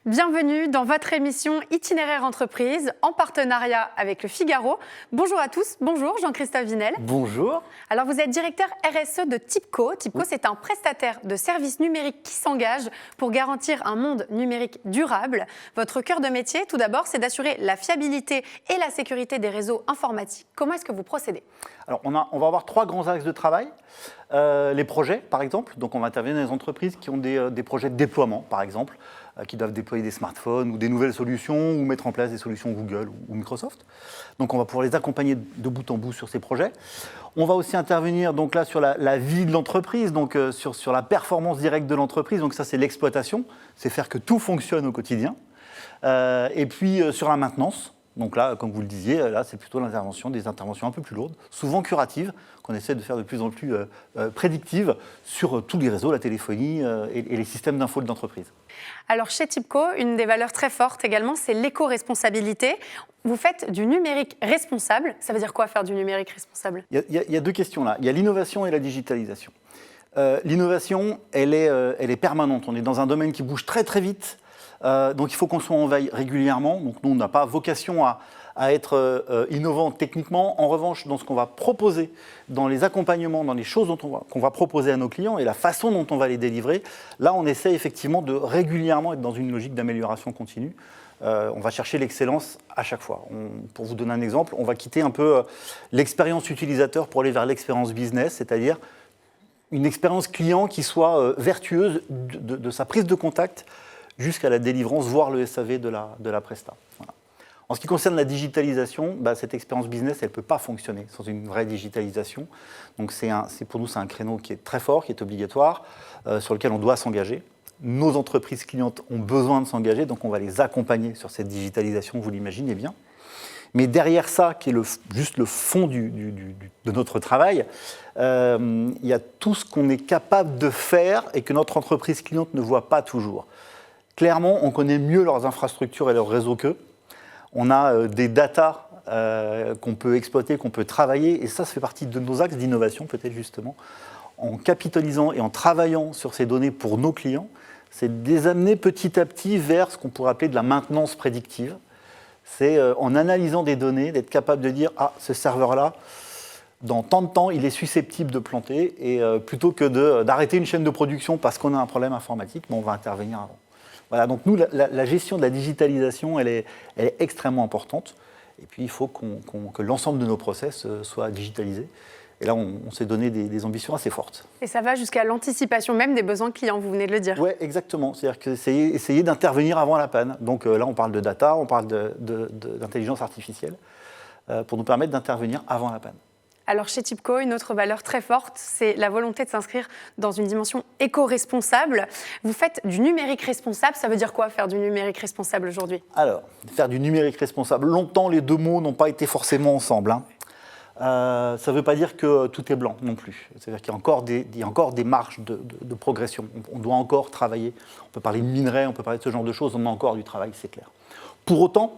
Bienvenue dans votre émission Itinéraire Entreprise en partenariat avec Le Figaro. Bonjour à tous, bonjour Jean-Christophe Vinel. Bonjour. Alors vous êtes directeur RSE de TIPCO. TIPCO, c'est un prestataire de services numériques qui s'engage pour garantir un monde numérique durable. Votre cœur de métier, tout d'abord, c'est d'assurer la fiabilité et la sécurité des réseaux informatiques. Comment est-ce que vous procédez ? Alors on va avoir trois grands axes de travail. Les projets, par exemple. Donc on va intervenir dans les entreprises qui ont des projets de déploiement, par exemple, qui doivent déployer des smartphones ou des nouvelles solutions ou mettre en place des solutions Google ou Microsoft. Donc on va pouvoir les accompagner de bout en bout sur ces projets. On va aussi intervenir donc là sur la vie de l'entreprise, donc sur la performance directe de l'entreprise. Donc ça c'est l'exploitation, c'est faire que tout fonctionne au quotidien. Et puis sur la maintenance. Donc là, comme vous le disiez, là c'est plutôt des interventions un peu plus lourdes, souvent curatives, qu'on essaie de faire de plus en plus prédictives sur tous les réseaux, la téléphonie et les systèmes d'info de l'entreprise. Alors chez TIPCO, une des valeurs très fortes également, c'est l'éco-responsabilité. Vous faites du numérique responsable. Ça veut dire quoi faire du numérique responsable ? Il y a deux questions là. Il y a l'innovation et la digitalisation. L'innovation, elle est permanente. On est dans un domaine qui bouge très très vite. Donc il faut qu'on soit en veille régulièrement. Donc nous, on n'a pas vocation à être innovant techniquement. En revanche, dans ce qu'on va proposer, dans les accompagnements, dans les choses qu'on va proposer à nos clients et la façon dont on va les délivrer, là, on essaie effectivement de régulièrement être dans une logique d'amélioration continue. On va chercher l'excellence à chaque fois. Pour vous donner un exemple, on va quitter un peu l'expérience utilisateur pour aller vers l'expérience business, c'est-à-dire une expérience client qui soit vertueuse de sa prise de contact jusqu'à la délivrance, voire le SAV de la presta. Voilà. En ce qui concerne la digitalisation, cette expérience business, elle ne peut pas fonctionner sans une vraie digitalisation. Donc pour nous, c'est un créneau qui est très fort, qui est obligatoire, sur lequel on doit s'engager. Nos entreprises clientes ont besoin de s'engager, donc on va les accompagner sur cette digitalisation, vous l'imaginez bien. Mais derrière ça, qui est juste le fond de notre travail, il y a tout ce qu'on est capable de faire et que notre entreprise cliente ne voit pas toujours. Clairement, on connaît mieux leurs infrastructures et leurs réseaux qu'eux. On a des datas qu'on peut exploiter, qu'on peut travailler, et ça fait partie de nos axes d'innovation, peut-être justement. En capitalisant et en travaillant sur ces données pour nos clients, c'est de les amener petit à petit vers ce qu'on pourrait appeler de la maintenance prédictive. C'est en analysant des données, d'être capable de dire « Ah, ce serveur-là, dans tant de temps, il est susceptible de planter », et plutôt que d'arrêter une chaîne de production parce qu'on a un problème informatique, on va intervenir avant. Voilà, donc nous, la gestion de la digitalisation, elle est extrêmement importante. Et puis, il faut que l'ensemble de nos process soit digitalisé. Et là, on s'est donné des ambitions assez fortes. Et ça va jusqu'à l'anticipation même des besoins clients, vous venez de le dire. Oui, exactement. C'est-à-dire essayer d'intervenir avant la panne. Donc là, on parle de data, on parle d'intelligence artificielle, pour nous permettre d'intervenir avant la panne. Alors chez TIPCO, une autre valeur très forte, c'est la volonté de s'inscrire dans une dimension éco-responsable. Vous faites du numérique responsable, ça veut dire quoi faire du numérique responsable aujourd'hui ? Alors, faire du numérique responsable, longtemps les deux mots n'ont pas été forcément ensemble. Ça ne veut pas dire que tout est blanc non plus. C'est-à-dire qu'il y a encore des marges de progression. On doit encore travailler. On peut parler de minerais, on peut parler de ce genre de choses, on a encore du travail, c'est clair. Pour autant,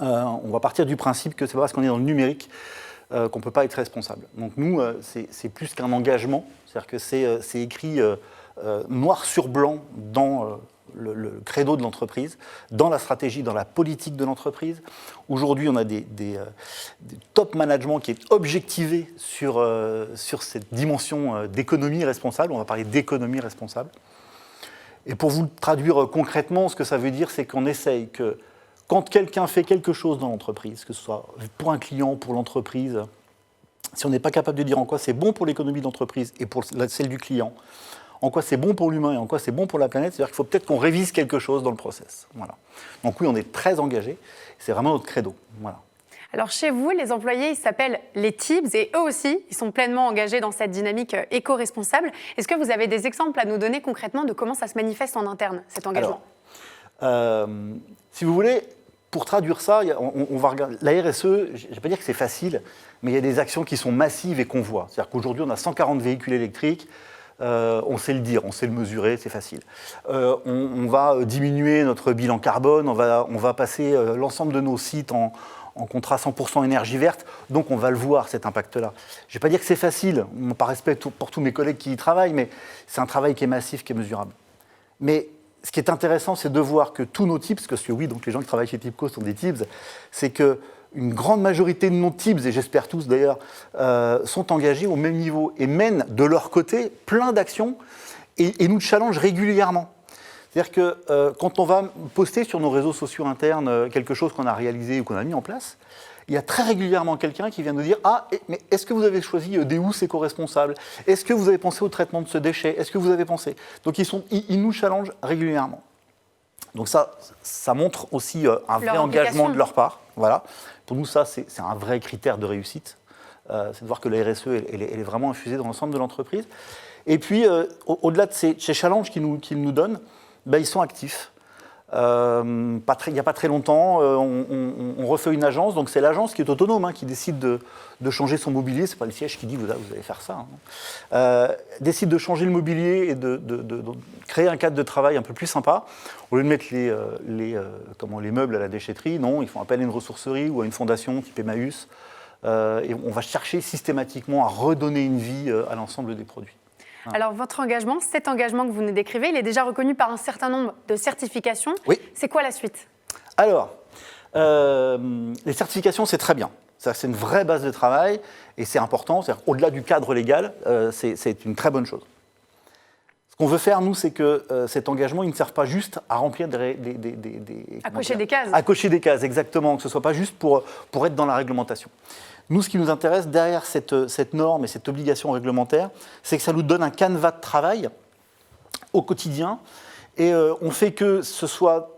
on va partir du principe que c'est pas parce qu'on est dans le numérique qu'on ne peut pas être responsable. Donc nous, c'est plus qu'un engagement, c'est-à-dire que c'est écrit noir sur blanc dans le credo de l'entreprise, dans la stratégie, dans la politique de l'entreprise. Aujourd'hui, on a des top management qui est objectivé sur cette dimension d'économie responsable. On va parler d'économie responsable. Et pour vous le traduire concrètement, ce que ça veut dire, c'est qu'on essaye que quand quelqu'un fait quelque chose dans l'entreprise, que ce soit pour un client, pour l'entreprise, si on n'est pas capable de dire en quoi c'est bon pour l'économie de l'entreprise et pour celle du client, en quoi c'est bon pour l'humain et en quoi c'est bon pour la planète, c'est-à-dire qu'il faut peut-être qu'on révise quelque chose dans le process. Voilà. Donc oui, on est très engagés, c'est vraiment notre credo. Voilà. Alors chez vous, les employés, ils s'appellent les TIBS et eux aussi, ils sont pleinement engagés dans cette dynamique éco-responsable. Est-ce que vous avez des exemples à nous donner concrètement de comment ça se manifeste en interne, cet engagement ? Alors, si vous voulez, pour traduire ça, on va regarder. La RSE, je ne vais pas dire que c'est facile, mais il y a des actions qui sont massives et qu'on voit. C'est-à-dire qu'aujourd'hui, on a 140 véhicules électriques, on sait le dire, on sait le mesurer, c'est facile. On va diminuer notre bilan carbone, on va passer l'ensemble de nos sites en contrat 100% énergie verte, donc on va le voir, cet impact-là. Je ne vais pas dire que c'est facile, par respect pour tous mes collègues qui y travaillent, mais c'est un travail qui est massif, qui est mesurable. Mais ce qui est intéressant, c'est de voir que tous nos tips, parce que oui, donc les gens qui travaillent chez TIBCO sont des tips, c'est qu'une grande majorité de nos tips, et j'espère tous d'ailleurs, sont engagés au même niveau et mènent de leur côté plein d'actions et nous challengent régulièrement. C'est-à-dire que quand on va poster sur nos réseaux sociaux internes quelque chose qu'on a réalisé ou qu'on a mis en place, il y a très régulièrement quelqu'un qui vient nous dire « Ah, mais est-ce que vous avez choisi des ou éco-responsables? Est-ce que vous avez pensé au traitement de ce déchet? Est-ce que vous avez pensé ?» Donc ils nous challengent régulièrement. Donc ça montre aussi un vrai engagement de leur part. Voilà. Pour nous, ça, c'est un vrai critère de réussite. C'est de voir que la RSE, elle est vraiment infusée dans l'ensemble de l'entreprise. Et puis, au-delà de ces challenges qu'ils nous donnent, ils sont actifs. Il n'y a pas très longtemps, on refait une agence, donc c'est l'agence qui est autonome, qui décide de changer son mobilier, c'est pas le siège qui dit vous allez faire ça, décide de changer le mobilier et de créer un cadre de travail un peu plus sympa. Au lieu de mettre les meubles à la déchetterie, non, ils font appel à une ressourcerie ou à une fondation type Emmaüs, et on va chercher systématiquement à redonner une vie à l'ensemble des produits. Alors, votre engagement, cet engagement que vous nous décrivez, il est déjà reconnu par un certain nombre de certifications. Oui. C'est quoi la suite? Alors, les certifications, c'est très bien. C'est une vraie base de travail et c'est important. Au-delà du cadre légal, c'est une très bonne chose. Ce qu'on veut faire, nous, c'est que cet engagement, il ne serve pas juste à remplir à cocher des cases. À cocher des cases, exactement. Que ce ne soit pas juste pour être dans la réglementation. Nous, ce qui nous intéresse derrière cette norme et cette obligation réglementaire, c'est que ça nous donne un canevas de travail au quotidien et on fait que ce soit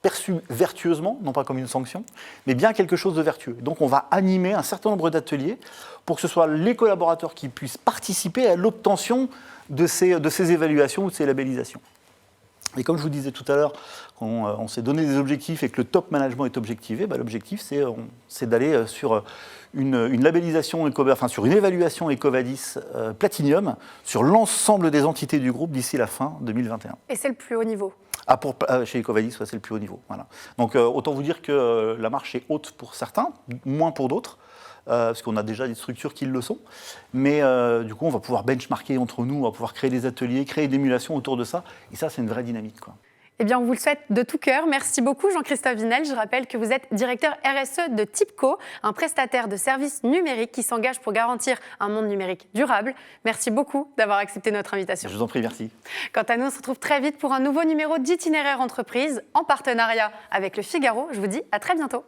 perçu vertueusement, non pas comme une sanction, mais bien quelque chose de vertueux. Donc on va animer un certain nombre d'ateliers pour que ce soit les collaborateurs qui puissent participer à l'obtention de ces évaluations ou de ces labellisations. Et comme je vous disais tout à l'heure, quand on s'est donné des objectifs et que le top management est objectivé, l'objectif c'est d'aller sur une labellisation, sur une évaluation EcoVadis Platinum sur l'ensemble des entités du groupe d'ici la fin 2021. Et c'est le plus haut niveau? Chez EcoVadis, c'est le plus haut niveau. Voilà. Donc autant vous dire que la marche est haute pour certains, moins pour d'autres. Parce qu'on a déjà des structures qui le sont. Mais du coup, on va pouvoir benchmarker entre nous, on va pouvoir créer des ateliers, créer des émulations autour de ça. Et ça, c'est une vraie dynamique, quoi. Eh bien, on vous le souhaite de tout cœur. Merci beaucoup, Jean-Christophe Vinel. Je rappelle que vous êtes directeur RSE de TIBCO, un prestataire de services numériques qui s'engage pour garantir un monde numérique durable. Merci beaucoup d'avoir accepté notre invitation. Je vous en prie, merci. Quant à nous, on se retrouve très vite pour un nouveau numéro d'Itinéraire Entreprise en partenariat avec Le Figaro. Je vous dis à très bientôt.